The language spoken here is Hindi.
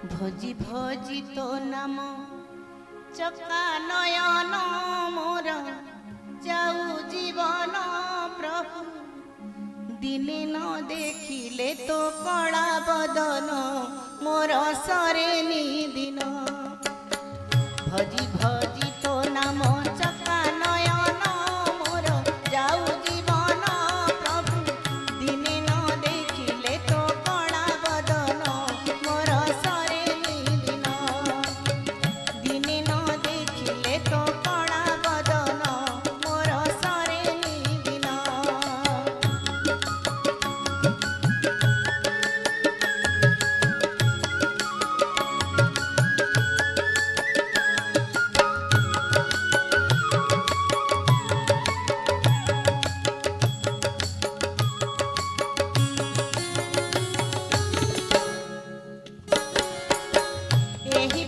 भोजी भोजी तो नाम चका नयन मोर जाऊ जीवन प्रभु दिने न देखिले तो कला बदन मोर सरेनी दिन भोजी भोजी तो नाम चका नयन मोर जाऊ जीवन प्रभु दिने न देखिले तो कला बदन मोर सरेनी दिन दिने न देखिले तो कला बदन मोर सरेनी दिन एही